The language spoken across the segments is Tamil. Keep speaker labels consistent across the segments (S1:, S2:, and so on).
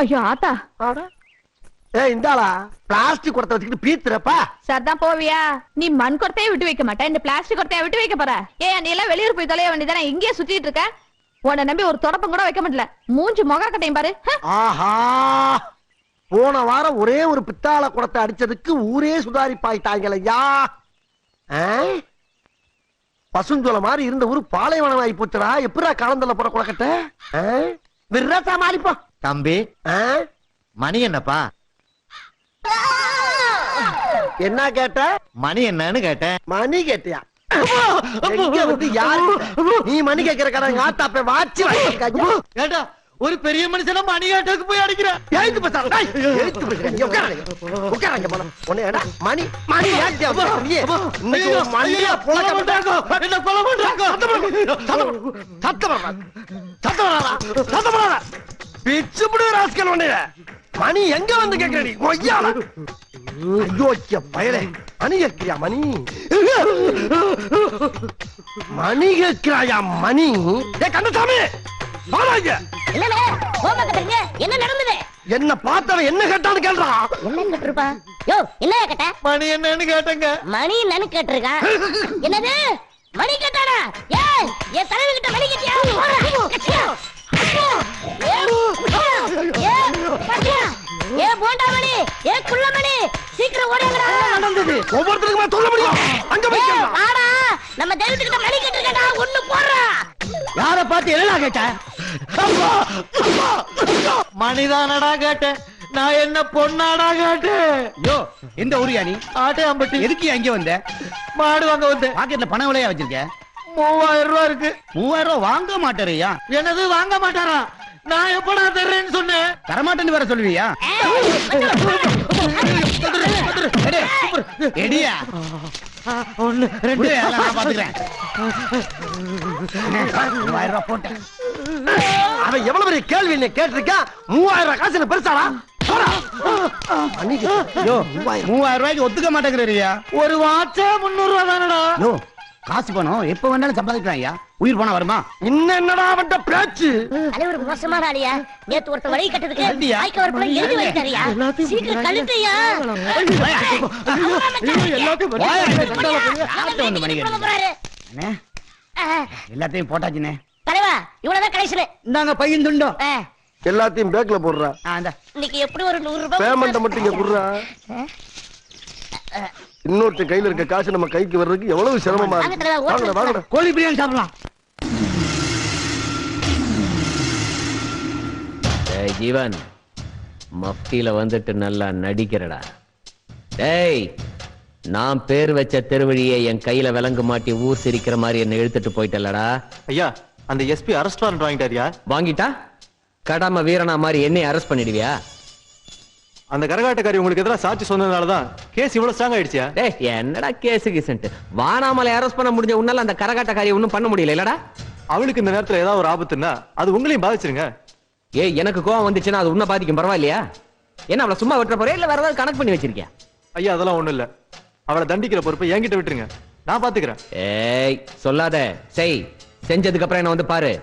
S1: ஐயோ ஆத்தா,
S2: இந்தாளா பிளாஸ்டிக் குடத்தை வச்சுக்கிட்டு பீத்துறப்பா.
S1: சரிதான் போவியா? நீ மண் குடத்தையே விட்டு வைக்க மாட்டேன், இந்த பிளாஸ்டிக் குடத்தைய விட்டு வைக்க போற? ஏன் நீ எல்லாம் வெளியூர் போய் தொலைய வேண்டியதானே, இங்கேயே சுத்திட்டு இருக்க? உன்னை நம்பி ஒரு தொடப்பம் கூட வைக்க மாட்டல. மூஞ்சி மொகா கட்டையும் பாரு.
S2: ஆஹா, போன வாரம் ஒரே ஒரு பித்தாள குடத்தை அடிச்சதுக்கு ஊரே சுதாரிப்பாயிட்டாங்களையா. பசுஞ்சோல மாதிரி இருந்த ஊரு பாலைவனம் ஆகி போச்சுடா. எப்படா காலந்தல போற குடக்கட்ட விரசா மாறிப்போ.
S3: தம்பி, மணி என்னப்பா?
S2: என்ன கேட்ட?
S3: மணி என்னன்னு கேட்டேன்.
S2: மணி கேட்டியா? வந்து யாரு நீ மணி கேட்கிற கடை ஆத்தாப்ப வாட்சி
S3: கேட்டா ஒரு பெரிய மனுஷன மணி கேட்டதுக்கு போய் அடிக்கிறேன்.
S2: மணி மணி மணியா மணி எங்க வந்து கேட்கிறீ? ஐயோ பயலே, மணி கேட்கிறியா? மணி மணி கேட்கிறாயா? மணி கந்தசாமி
S4: என்ன நடந்தது?
S2: என்ன பார்த்தவன் என்ன கேட்டான்னு கேள்றான்.
S4: என்ன கேட்டிருப்பா? யோ, என்ன கேட்ட?
S3: மணி என்னன்னு கேட்டங்க.
S4: மணி என்னன்னு கேட்டிருக்கா? என்னது மணி கேட்டானா? ஏன் என் தலைவி கிட்ட மணி கேட்டியா? ஏ போண்டா மணி, ஏ குள்ள மணி, சீக்கிரம் ஓடுங்கடா.
S2: நடந்தது ஒவ்வொருத்தருக்குமா சொல்ல முடியும். அங்க போய்
S4: ஆடா, நம்ம தெய்வத்து கிட்ட மணி கேட்டிருக்கடா. ஒண்ணு போறா.
S2: யார பார்த்து என்ன கேட்ட?
S3: மணிதானடா கேட்டேன். நான் என்ன பொண்ணாடா கேட்டேன்.
S5: யோ, எந்த ஊரியா நீ?
S3: ஆட்டே அம்பட்டி.
S5: எதுக்கு அங்க வந்த?
S3: மாடு வாங்க வந்தேன்.
S5: பாக்கெட்ல பணம் விலையா வச்சிருக்க?
S3: 3000 ரூபாய் இருக்கு.
S5: 3000 ரூபாய் வாங்க மாட்டேறியா?
S3: என்னது வாங்க மாட்டாரா? நான் எப்படா தர்றேன்னு சொன்னேன்.
S5: தரமாட்டேன்னு வேற சொல்லுவியா? எடியா
S3: ஒண்ணு ரெண்டு
S5: நான் பாத்துக்கிறேன். 3000 ரூபாய் போட்டேன்.
S2: அவன் எவ்வளவு பெரிய கேள்வி என்ன கேட்டிருக்கா? 3000 ரூபாய் காசு பெருசாடா?
S5: 3000 ரூபாய்க்கு ஒத்துக்க மாட்டேங்கிறியா?
S3: ஒரு வாட்சே 300 ரூபாய் தானடா.
S5: யோ, காசு பணம் எப்ப வேணாலும் சம்பாதிக்கலாம் ஐயா. உயிர் போனா வருமா?
S2: இன்னும் என்னடா அவன்கிட்ட பேச்சு?
S4: தலைவர் மோசமான ஆளியா. நேத்து ஒருத்த வழி கட்டதுக்கு
S5: கழட்டியா?
S4: வாய்க்க வரப்புல எழுதி வைத்தாரியா. சீக்கிரம் கழட்டியா.
S5: எல்லாத்தையும் போட்டாச்சுனே.
S4: தலைவா, இவ்வளவுதான் கடைசியில.
S5: இந்தாங்க பையன் துண்டோம்.
S2: எல்லாத்தையும் பேக்ல போடுறா.
S4: இன்னைக்கு எப்படி ஒரு 100 ரூபாய்
S2: பேமெண்ட் மட்டும் இங்க குடுறா. இன்னொருத்த கையில இருக்க காசு நம்ம கைக்கு வர்றதுக்கு எவ்வளவு சிரமமா இருக்கு. வாங்கடா வாங்கடா.
S5: கோழி பிரியாணி சாப்பிடலாம்.
S6: ஜீவன், மஃப்டில வந்துட்டு நல்லா நடிக்கிறடா. டேய், நான் பேர் வச்ச தெருவழியை என் கையில விலங்கு மாட்டி ஊர் சிரிக்கிற மாதிரி என்ன இழுத்துட்டு போயிட்டலடா.
S3: ஐயா, அந்த எஸ்பி அரெஸ்ட் வாரண்ட் வாங்கிட்டாரியா?
S6: வாங்கிட்டா கடமை வீரனா மாதிரி என்னை அரெஸ்ட் பண்ணிடுவியா?
S3: அந்த கரகாட்டக்காரி உங்களுக்கு எதிராக சாட்சி சொன்னதுனாலதான் கேஸ் இவ்வளவு ஸ்ட்ராங் ஆயிடுச்சியா?
S6: டேய், என்னடா கேஸ் கிசன்ட்? வானாமலை அரெஸ்ட் பண்ண முடிஞ்ச உன்னால அந்த கரகாட்டக்காரியை ஒன்னும் பண்ண முடியல இல்லடா?
S3: அவளுக்கு இந்த நேரத்துல ஏதாவது ஒரு ஆபத்துன்னா அது உங்களையும் பாதிச்சிருங்க.
S6: ஏய், எனக்கு கோவம் வந்துச்சுன்னா அது உன்னை பாதிக்கும், பரவாயில்லையா? என்ன அவளை சும்மா விட்டுற போறே இல்ல வேற ஏதாவது கனெக்ட் பண்ணி வச்சிருக்கியா?
S3: ஐயா, அதெல்லாம் ஒண்ணும் இல்ல. அவளை தண்டிக்கிற பொறுப்பை என்கிட்ட விட்டுருங்க, நான் பாத்துக்கிறேன்.
S6: ஏய், சொல்லாத. செய். செஞ்சதுக்கு அப்புறம் என்ன வந்து பாரு.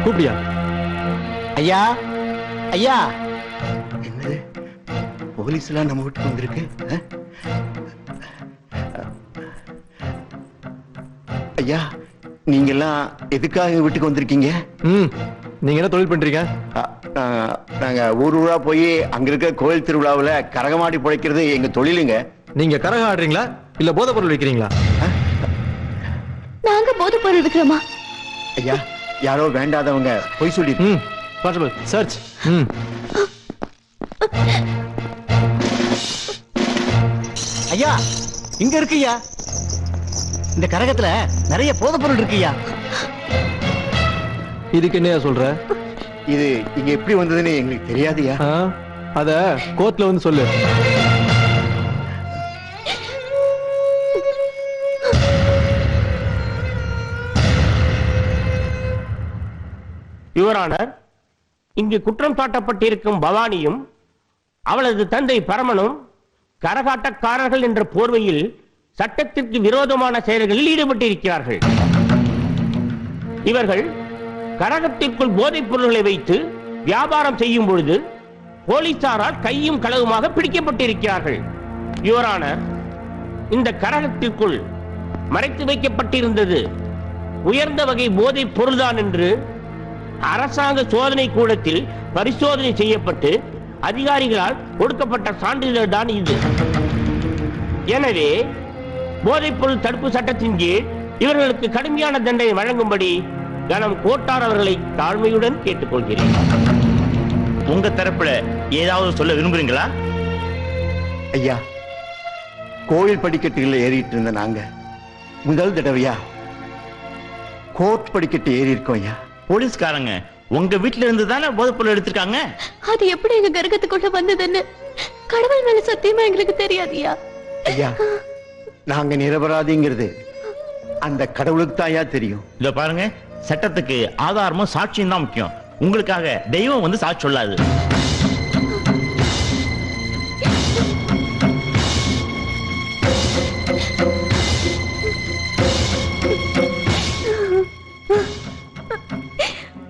S3: கூப்பிடியா?
S5: ஐயா, ஐயா. என்ன போலீஸ் எல்லாம் நம்ம வீட்டுக்கு வந்திருக்கு? ஐயா, நீங்க எல்லாம் எதுக்காக வீட்டுக்கு வந்திருக்கீங்க?
S3: நீங்க என்ன தொழில் பண்றீங்க?
S5: நாங்க ஊர் ஊரா போய் அங்க இருக்க கோயில் திருவிழாவுல கரகமாடி பிழைக்கிறது எங்க தொழிலுங்க.
S3: நீங்க கரகம் ஆடுறீங்களா இல்ல போதை பொருள் விற்கிறீங்களா?
S1: நாங்க போதை பொருள் விக்கிறோமா?
S5: ஐயா, யாரோ வேண்டாதவங்க போய் சொல்லி.
S3: Constable, church.
S5: ஐயா,
S3: இங்க இருக்குய்யா.
S7: இந்த கரகத்துல நிறைய போதைப் பொருள் இருக்குய்யா.
S3: இதுக்கு என்னையா சொல்ற?
S5: இது இங்க எப்படி வந்ததுன்னு எங்களுக்கு தெரியாதுயா.
S3: ஆ? அத கோர்ட்ல வந்து சொல்லு.
S8: யுவரானர், இங்கு குற்றம் சாட்டப்பட்டிருக்கும் பவானியும் அவளது தந்தை பரமனும் கரகாட்டக்காரர்கள் என்ற போர்வையில் சட்டத்திற்கு விரோதமான செயல்களில் ஈடுபட்டிருக்கிறார்கள். இவர்கள் கரகத்திற்குள் போதைப் பொருள்களை வைத்து வியாபாரம் செய்யும் பொழுது போலீசாரால் கையும் களவுமாக பிடிக்கப்பட்டிருக்கிறார்கள். யுவரானர், இந்த கரகத்திற்குள் மறைத்து வைக்கப்பட்டிருந்தது உயர்ந்த வகை போதைப் பொருள்தான் என்று அரசாங்க சோதனை கூடத்தில் பரிசோதனை செய்யப்பட்டு அதிகாரிகளால் கொடுக்கப்பட்ட சான்றிதழ் தான் இது. எனவே போதைப்பொருள் தடுப்பு சட்டத்தின் கீழ் இவர்களுக்கு கடுமையான தண்டனை வழங்கும்படி கனம் கோட்டார் அவர்களை தாழ்மையுடன் கேட்டுக்கொள்கிறேன்.
S9: உங்க தரப்புல ஏதாவது சொல்ல விரும்புறீங்களா?
S5: ஐயா, கோயில் படிக்கட்டுகளில் ஏறிட்டு இருந்த நாங்க முதல் தடவையா கோர்ட் படிக்கட்டு ஏறி இருக்கோம் ஐயா.
S9: போலீஸ்காரங்க உங்க வீட்டுல இருந்து தானே போதைப்பொருள் எடுத்திருக்காங்க.
S4: அது எப்படி எங்க கரகத்துக்குள்ள வந்ததுன்னு கடவுள் மேல சத்தியமா எங்களுக்கு தெரியாதியா.
S5: ஐயா, நாங்க நிரபராதிங்கிறது அந்த கடவுளுக்கு தான் ஐயா தெரியும்.
S9: இத பாருங்க, சட்டத்துக்கு ஆதாரமும் சாட்சியும் தான் முக்கியம். உங்களுக்காக தெய்வம் வந்து சாட்சி சொல்லாது.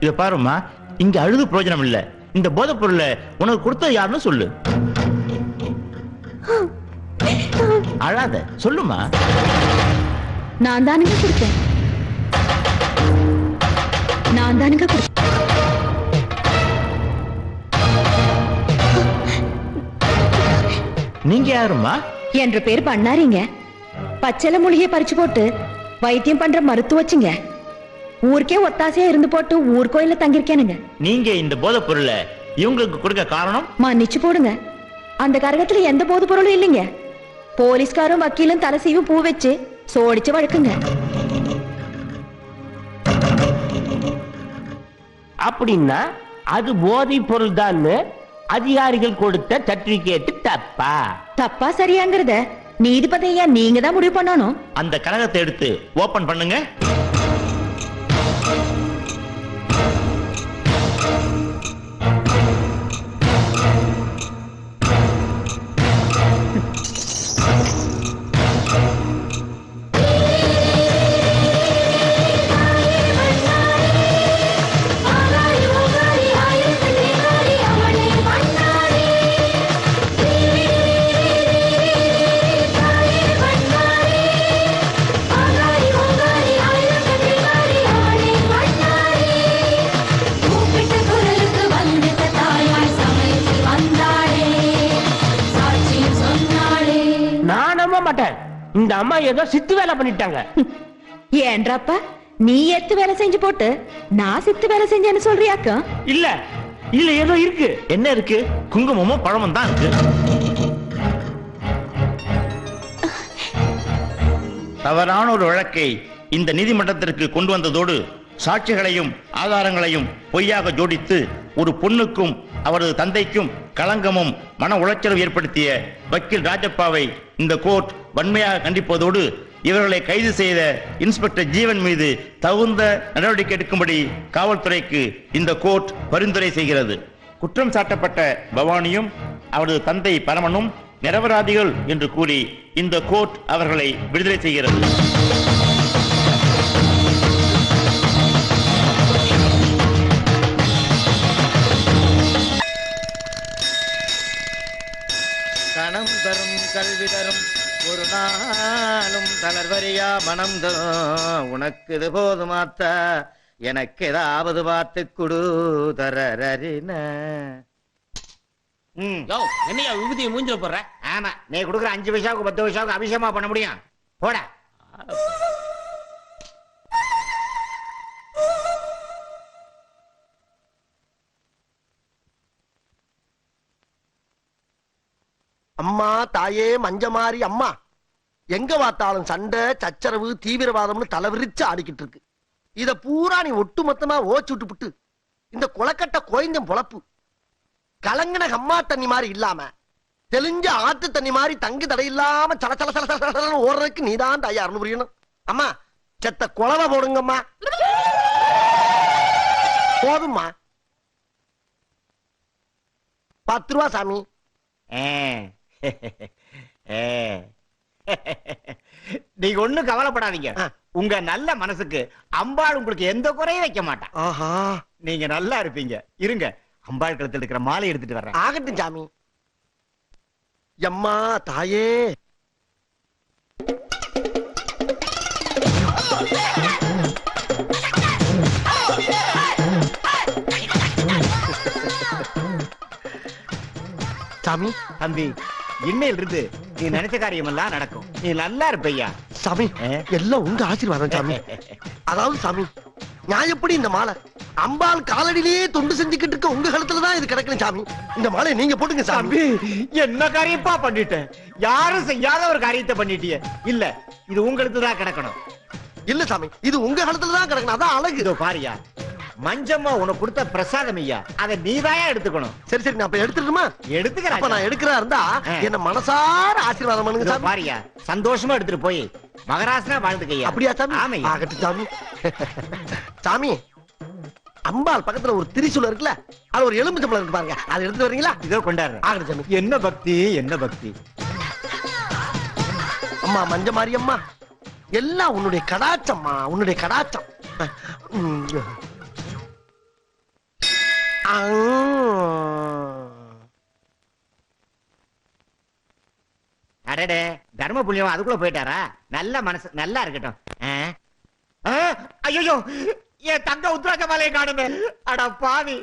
S9: இத பாருமா, இங்க அழுது பிரயோஜனம் இல்ல. இந்த போதைப் பொருளை உனக்கு கொடுத்த யாருன்னு சொல்லு. அழாத, சொல்லுமா.
S1: நான் தானுங்க கொடுத்தேன். நான் தானுங்க கொடுத்தேன்.
S9: நீங்க யாருமா?
S1: என்ற பேர் பண்ணாரீங்க. பச்சளை மூலிகையை பறிச்சு போட்டு வைத்தியம் பண்ற மருத்துவச்சுங்க. ஊருக்கே ஒத்தாசையா இருந்து போட்டு ஊர் கோயில தங்கிருக்கேனுங்க.
S9: நீங்க இந்த போதைப் பொருளை இவங்களுக்கு கொடுக்க காரணம்?
S1: மன்னிச்சு போடுங்க, அந்த கரகத்துல எந்த போது பொருளும் இல்லைங்க. போலீஸ்காரும் வக்கீலும் தலசையும் பூ வச்சு சோடிச்சு வழக்குங்க.
S8: அப்படின்னா அது போதைப் பொருள் தான் அதிகாரிகள் கொடுத்த சர்டிபிகேட் தப்பா?
S1: தப்பா சரியாங்கிறத நீதிபதியா நீங்க தான் முடிவு பண்ணணும்.
S9: அந்த கரகத்தை எடுத்து ஓபன் பண்ணுங்க.
S8: இந்த அம்மா ஏதோ சித்து வேலை பண்ணிட்டாங்க.
S1: ஏன்றாப்பா, நீ எத்து வேலை செஞ்சு போட்டு நான் சித்து வேலை செஞ்சேன்னு சொல்றியாக்கா?
S8: இல்ல இல்ல, ஏதோ இருக்கு.
S9: என்ன இருக்கு? குங்குமமும் பழமும் தான் இருக்கு. தவறான ஒரு வழக்கை இந்த நீதிமன்றத்திற்கு கொண்டு வந்ததோடு சாட்சிகளையும் ஆதாரங்களையும் பொய்யாக ஜோடித்து ஒரு பொண்ணுக்கும் அவரது தந்தைக்கும் களங்கமும் மன உளைச்சலும் ஏற்படுத்திய வக்கீல் ராஜப்பாவை இந்த கோர்ட் வன்மையாக கண்டிப்பதோடு இவர்களை கைது செய்த இன்ஸ்பெக்டர் ஜீவன் மீது தகுந்த நடவடிக்கை எடுக்கும்படி காவல்துறைக்கு இந்த கோர்ட் பரிந்துரை செய்கிறது. குற்றம் சாட்டப்பட்ட பவானியும் அவரது தந்தை பரமனும் நிரபராதிகள் என்று கூறி இந்த கோர்ட் அவர்களை விடுதலை செய்கிறது.
S7: கணம் தரும் கல்வி தரும் ஒரு நாளும் தளர்வரியா மனம் தரும் உனக்கு இது போதுமாத்த எனக்கு ஏதாவது பார்த்து குடு தரறின.
S8: என்னையா விபூதியை மூஞ்சில போடுற?
S7: ஆமா, நீ கொடுக்குற 5 பைசாவுக்கு 10 பைசாவுக்கு அபிஷேகமா பண்ண முடியும். போட.
S2: அம்மா தாயே மஞ்சமாரி அம்மா, எங்க பார்த்தாலும் சண்டை சச்சரவு தீவிரவாதம்னு தலைவிரிச்சு ஆடிக்கிட்டு இருக்கு. இத பூரா நீ ஒட்டு மொத்தமா ஓச்சு விட்டு இந்த கொலக்கட்ட கோயந்தம் பொழப்பு கலங்கின கம்மா தண்ணி மாதிரி இல்லாம தெளிஞ்ச ஆத்து தண்ணி மாதிரி தங்கு தடை இல்லாம சல சல சல சல ஓடுறதுக்கு நீதான் தயார்னு புரியணும். அம்மா செத்த குழவை போடுங்கம்மா. போதும்மா. 10 ரூபா சாமி.
S7: நீங்க ஒண்ணும் கவலைப்படாதீங்க. உங்க நல்ல மனசுக்கு அம்பாள் உங்களுக்கு எந்த குறையும் வைக்க மாட்டான்.
S2: ஆஹா,
S7: நீங்க நல்லா இருப்பீங்க. இருங்க, அம்பாள் கழுத்துல இருக்கிற மாலை எடுத்துட்டு வர்றேன்.
S2: ஆகட்டும் சாமி. எம்மா தாயே. சாமி,
S7: தம்பி, இன்னையில இருந்து நீ நினைச்ச காரியம் எல்லாம் நடக்கும். நீ நல்லா இருப்பையா.
S2: சாமி, எல்லாம் உங்க ஆசீர்வாதம் சாமி. அதாவது சாமி, நான் எப்படி இந்த மாலை அம்பாள் காலடியிலேயே தொண்டு செஞ்சுக்கிட்டு இருக்க உங்க கழுத்துலதான் இது கிடக்கணும் சாமி. இந்த மாலை நீங்க போட்டுங்க சாமி.
S7: என்ன காரியப்பா பண்ணிட்டேன்? யாரும் செய்யாத ஒரு காரியத்தை பண்ணிட்டிய. இல்ல, இது உங்களுக்கு தான் கிடக்கணும்.
S2: இல்ல சாமி, இது உங்க கழுத்துலதான் கிடக்கணும். அதான் அழகு.
S7: இதோ பாரியா, மஞ்சம்மா உனக்கு கொடுத்த பிரசாதம் ஐயா, அதை நீதாயா எடுத்துக்கணும்.
S2: சரி சரி, நான் அப்ப எடுத்துட்டுமா?
S7: எடுத்துக்கிறேன்.
S2: அப்ப நான் எடுக்கிறா இருந்தா என்ன மனசார ஆசீர்வாதம் பண்ணுங்க
S7: இதோ
S2: சாமி.
S7: பாரியா, சந்தோஷமா எடுத்துட்டு போய் மகராசனா வாழ்ந்துக்கையா.
S2: அப்படியா சாமி?
S7: ஆமையா.
S2: ஆகட்டும் சாமி. சாமி, அம்பாள் பக்கத்துல ஒரு திரிசூலம் இருக்குல்ல, அது ஒரு எலும்புச்சம்பளம் இருக்கு பாருங்க, அதை எடுத்து வரீங்களா?
S7: இதோ கொண்டாடுறேன்.
S2: ஆகட்டும் சாமி.
S7: என்ன பக்தி, என்ன பக்தி.
S2: அம்மா மஞ்ச மாரியம்மா, எல்லாம் உன்னுடைய கடாச்சம்மா, உன்னுடைய கடாச்சம்.
S7: அடடே, தர்ம புண்ணியம் அதுக்குள்ள போயிட்டாரா? நல்ல மனசு, நல்லா இருக்கட்டும். ஐயோ, என் தங்க உத்ராட்ச மாலையை காணுமே. அட பாவி,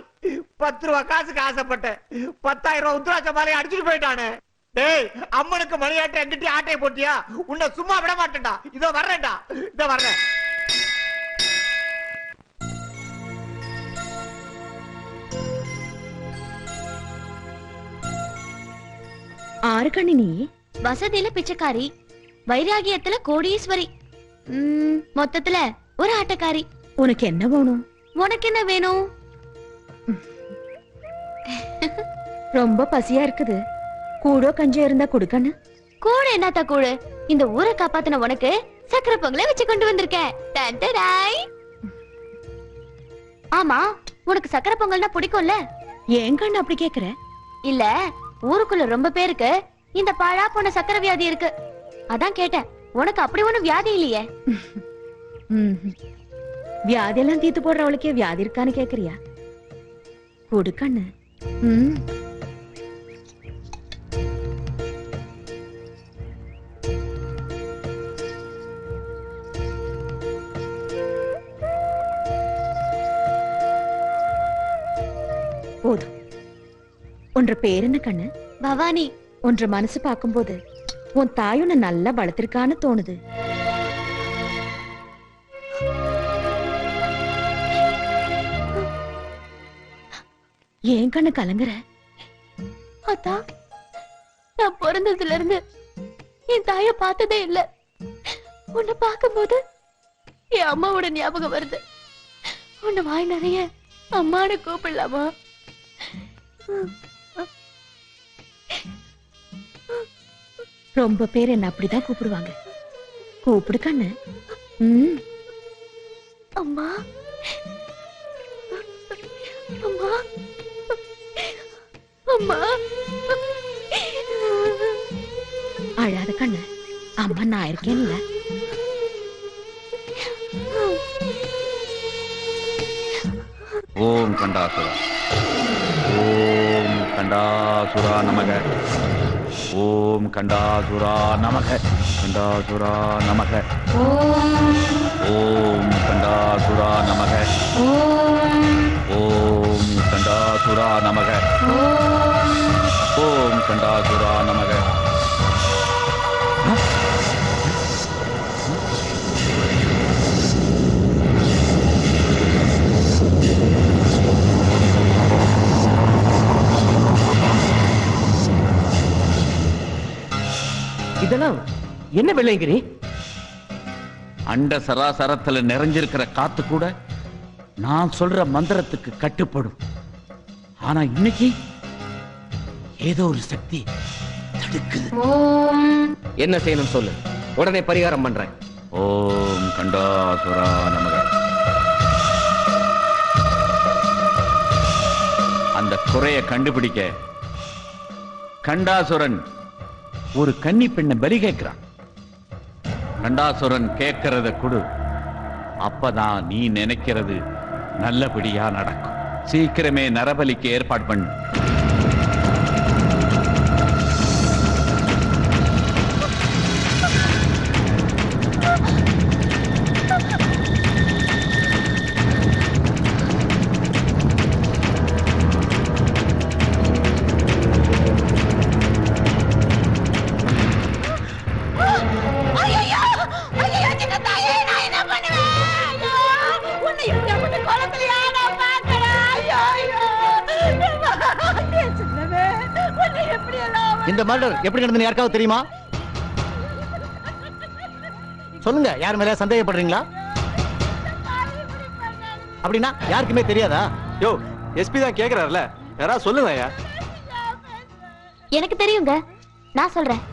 S7: 10 ரூபா காசுக்கு ஆசைப்பட்டேன், 10,000 ரூபாய் உத்ராட்ச மாலையை அடிச்சுட்டு போயிட்டானே. டேய், அம்மனுக்கு மணியாட்ட எங்கிட்ட ஆட்டையை போட்டியா? உன்னை சும்மா விட மாட்டேன்டா. இதோ வர்றேன்டா, இதோ வர்றேன்.
S1: ஆறு கண்ணி நீ
S4: வசதியில பிச்சைக்காரி, வைராகியத்துல கோடீஸ்வரி, மொத்தத்துல ஒரு ஆட்டக்காரி.
S1: உனக்கு என்ன வேணும்?
S4: உனக்கு என்ன வேணும்?
S1: ரொம்ப பசியா இருக்குது, கூடோ கஞ்சம் இருந்தா குடுக்கண்ணு.
S4: கூட என்னத்தா கூடு? இந்த ஊரை காப்பாத்தின உனக்கு சக்கரை பொங்கலை வச்சு கொண்டு வந்திருக்கேன். டன்டடாய். ஆமா, உனக்கு சக்கரை பொங்கல்னா பிடிக்கும்ல?
S1: ஏன் கண்ணு அப்படி கேக்குற?
S4: இல்ல, ஊருக்குள்ள ரொம்ப பேருக்கு இந்த பாழா போன சக்கரை வியாதி இருக்கு, அதான் கேட்டேன். உனக்கு அப்படி ஒண்ணும் வியாதி இல்லையே?
S1: வியாதி எல்லாம் தீத்து போடுறவளுக்கே வியாதி இருக்கான்னு கேக்குறியா? குடுக்கண்ணு. போதும். உன்ற பேர் என்ன கண்ணு?
S4: பவானி.
S1: உன்ற மனசு பார்க்கும்போது உன் தாய் உன்னை நல்லா வளர்த்திருக்கான்னு தோணுது. ஏன் கண்ணு கலங்குற?
S4: அத்தா, நான் பிறந்ததுல இருந்து என் தாய பார்த்ததே இல்ல. உன்னை பார்க்கும்போது என் அம்மாவோட ஞாபகம் வருது. உன்னை வாய் நிறைய அம்மானு கூப்பிடலாமா?
S1: ரொம்ப பேர் என்ன அப்படிதான் கூப்பிடுவாங்க. கூப்பிடு கண்ணு.
S4: அம்மா, அம்மா, அம்மா.
S1: அழாத கண்ணு, அம்மா நான் இருக்கேன்ல.
S5: ஓம் கண்டாசுரா, ஓம் கண்டாசுரா நமக, ஓம் கண்டாசுரா நமக, கண்டாசுரா நமக, ஓம் கண்டாசுரா நமக, ஓம் கண்டாசுரா நமக, ஓம் கண்டாசுரா நமக.
S8: இதெல்லாம் என்ன வெள்ளையங்கிரி?
S10: அண்ட சராசரத்துல நிறைஞ்சிருக்கிற காத்து கூட நான் சொல்ற மந்திரத்துக்கு கட்டுப்படும். ஆனா இன்னைக்கு ஏதோ ஒரு சக்தி தடுக்குது.
S6: என்ன செய்யணும் சொல்லு, உடனே பரிகாரம் பண்றேன்.
S10: ஓம் கண்டாசுரா நமக. அந்த குறைய கண்டுபிடிக்க கண்டாசுரன் ஒரு கன்னி பெண்ணை பலி கேட்கிறான். கண்டாசுரன் கேட்கறத கொடு, அப்பதான் நீ நினைக்கிறது நல்லபடியா நடக்கும். சீக்கிரமே நரபலிக்கு ஏற்பாடு பண்ணு.
S7: இந்த மர்டர் எப்படி நடந்தது யாருக்காவது தெரியுமா? சொல்லுங்க, யார் மேல சந்தேகப்படுறீங்களா? அப்படின்னா யாருக்குமே தெரியாதா?
S3: யோ, எஸ்பி தான் கேக்குறாருல, யாராவது சொல்லுங்க ஐயா.
S4: எனக்கு தெரியுங்க, நான் சொல்றேன்.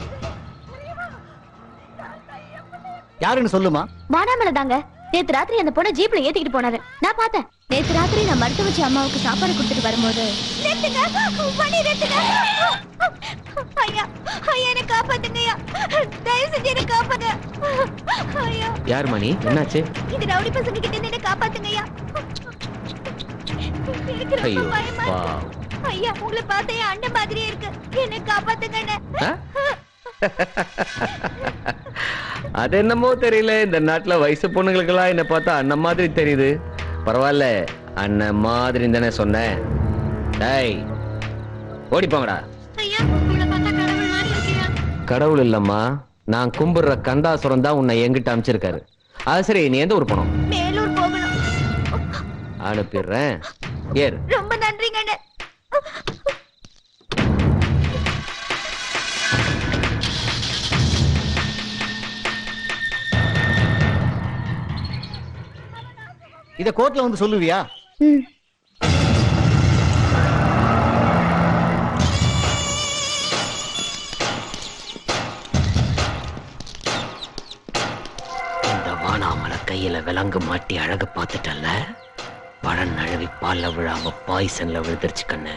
S7: யாருன்னு சொல்லுமா?
S4: மானாமலை தாங்க. நேத்து ராத்திரி அந்த பொண்ணை ஜீப்ல ஏத்திக்கிட்டு போனாரு, நான் பார்த்தேன். நேத்து ராத்திரி நான் மருத்துவ வச்சு அம்மாவுக்கு சாப்பாடு கொடுத்துட்டு வரும்போது
S6: யார் மணி, என்னாச்சு?
S4: இந்த ரவுடி பசங்க கிட்ட இருந்து காப்பாத்துங்கய்யா.
S6: ஐயோ பாவம்.
S4: ஐயா, உங்களை பார்த்தே அண்ணன் மாதிரியே இருக்கு, என்ன காப்பாத்துங்க.
S6: அது என்னமோ தெரியல, இந்த நாட்டுல வயசு பொண்ணுங்களுக்கெல்லாம் என்ன பார்த்தா அண்ணன் மாதிரி தெரியுது. பரவாயில்ல, அண்ணன் மாதிரி தானே சொன்னேன். டேய், ஓடிப்போங்கடா. கடவுள் இல்லம்மா, நான் கும்பிடுற கண்டாசுரம் தான் உன்னை எங்கிட்ட அனுப்பிச்சிருக்காரு. அது சரி, நீ எந்த ஊர் போனோம்?
S4: மேலூர் போகணும்.
S6: அனுப்பிடுறேன், ஏறு.
S4: ரொம்ப நன்றிங்க.
S7: இத கோர்ட்ல வந்து சொல்லுவியா?
S6: இந்த வானாமலை கையில விலங்கு மாட்டி அழகு பார்த்துட்டல்ல, பழம் நழுவி பால்ல விழாம பாய்சன்ல விழுந்துருச்சு கண்ணு.